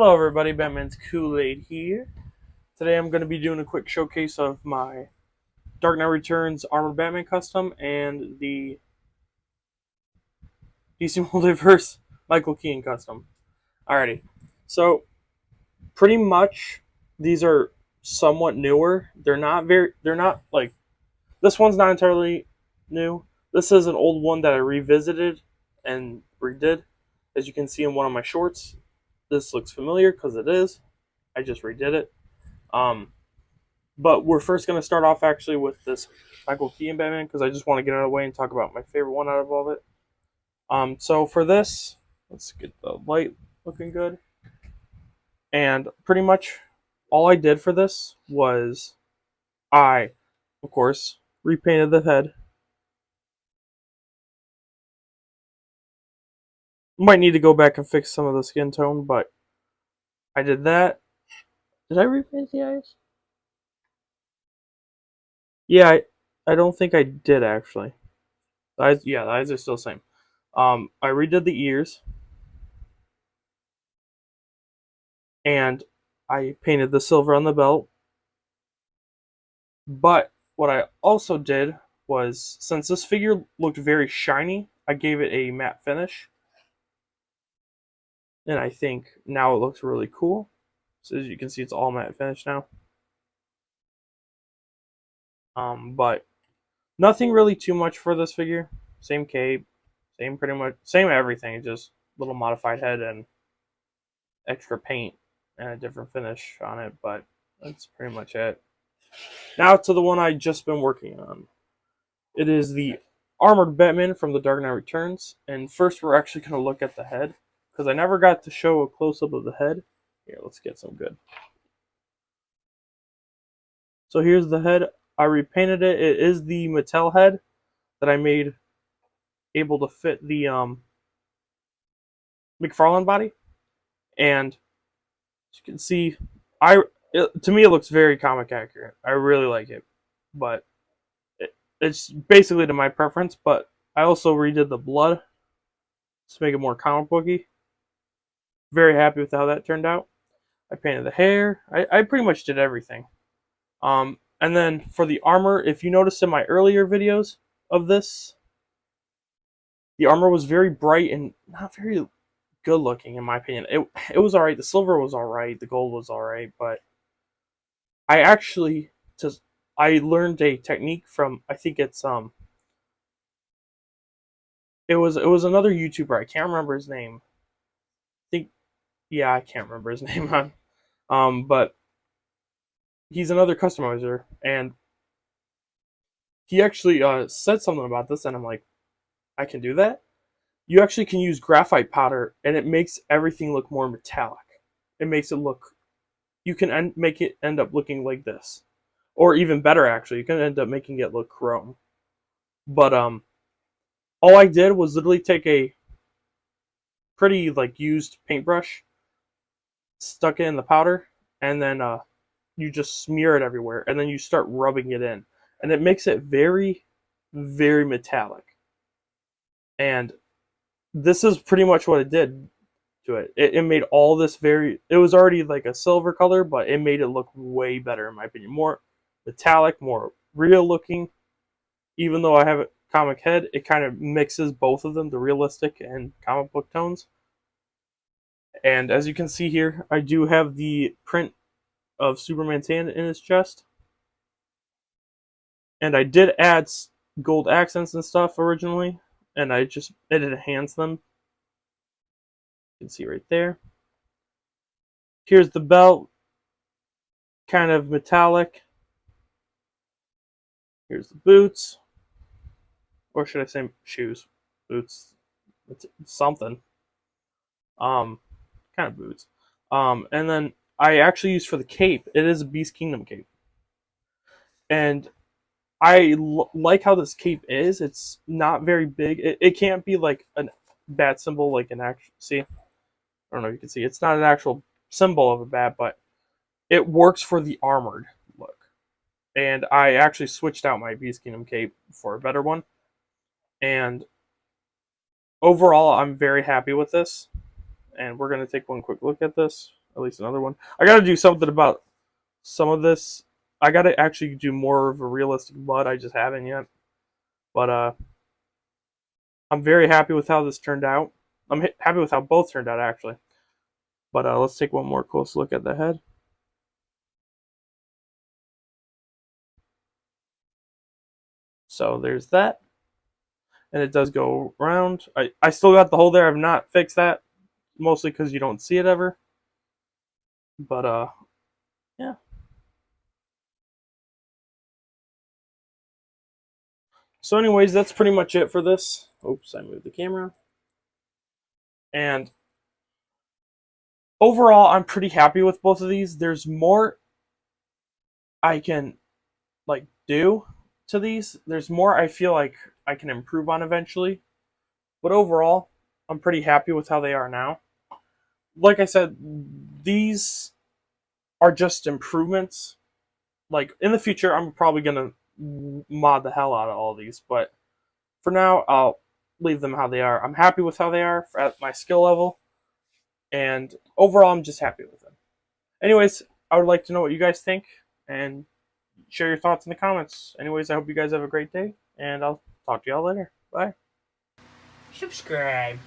Hello everybody, Batman's Kool-Aid here. Today I'm going to be doing a quick showcase of my Dark Knight Returns Armored Batman custom and the DC Multiverse Michael Keaton custom. Alrighty, so pretty much these are somewhat newer. They're not like, this one's not entirely new. This is an old one that I revisited and redid. As you can see in one of my shorts, this looks familiar because it is. I just redid it. Um, But we're first going to start off actually with this Michael Keaton Batman because I just want to get out of the way and talk about my favorite one out of all of it. So for this, let's get the light looking good. And pretty much all I did for this was I, of course, repainted the head. Might need to go back and fix some of the skin tone, but I did that. Did I repaint the eyes? Yeah, I don't think I did actually. The eyes are still the same. I redid the ears. And I painted the silver on the belt. But what I also did was, since this figure looked very shiny, I gave it a matte finish. And I think now it looks really cool. So as you can see, it's all matte finish now. But nothing really too much for this figure. Same cape, same everything, just little modified head and extra paint and a different finish on it, but that's pretty much it. Now to the one I just been working on. It is the Armored Batman from The Dark Knight Returns. And first we're actually going to look at the head, because I never got to show a close-up of the head. Here, let's get some good. So here's the head. I repainted it. It is the Mattel head that I made able to fit the McFarlane body. And as you can see, to me it looks very comic accurate. I really like it. But it's basically to my preference, but I also redid the blood to make it more comic booky. Very happy with how that turned out. I painted the hair. I pretty much did everything. And then for the armor, if you noticed in my earlier videos of this, the armor was very bright and not very good looking in my opinion. It was alright. The silver was alright. The gold was alright, but I actually just I learned a technique from, I think it's it was another YouTuber. I can't remember his name. I think, yeah, I can't remember his name. But he's another customizer, and he actually said something about this, and I'm like, I can do that? You actually can use graphite powder, and it makes everything look more metallic. It makes it look, you can make it end up looking like this. Or even better, actually, you can end up making it look chrome. But all I did was literally take a pretty like used paintbrush, stuck it in the powder, and then you just smear it everywhere, and then you start rubbing it in, and it makes it very, very metallic. And this is pretty much what it did to it. It made all this very, it was already like a silver color, but it made it look way better in my opinion. More metallic, more real looking. Even though I have a comic head, it kind of mixes both of them, the realistic and comic book tones. And as you can see here, I do have the print of Superman's hand in his chest. And I did add gold accents and stuff originally, and I just enhanced them. You can see right there. Here's the belt, kind of metallic. Here's the boots, or should I say shoes? Boots, it's something. Um, kind of boots. And then I actually used for the cape. It is a Beast Kingdom cape, and I like how this cape is. It's not very big. It can't be like a bat symbol, like an actual. See, I don't know if you can see. It's not an actual symbol of a bat, but it works for the armored look. And I actually switched out my Beast Kingdom cape for a better one. And overall, I'm very happy with this. And we're going to take one quick look at this. at least another one. I got to do something about some of this. I got to actually do more of a realistic mud. I just haven't yet. But I'm very happy with how this turned out. I'm happy with how both turned out, actually. But let's take one more close look at the head. So there's that. And it does go round. I still got the hole there. I've not fixed that. Mostly because you don't see it ever. But, yeah. So anyways, that's pretty much it for this. Oops, I moved the camera. And overall, I'm pretty happy with both of these. There's more I can like do to these. There's more I feel like I can improve on eventually. But overall, I'm pretty happy with how they are now. Like I said, these are just improvements. Like in the future, I'm probably gonna mod the hell out of all these, but for now, I'll leave them how they are. I'm happy with how they are at my skill level, and overall, I'm just happy with them. Anyways, I would like to know what you guys think, and share your thoughts in the comments. Anyways, I hope you guys have a great day, and I'll talk to y'all later. Bye. Subscribe.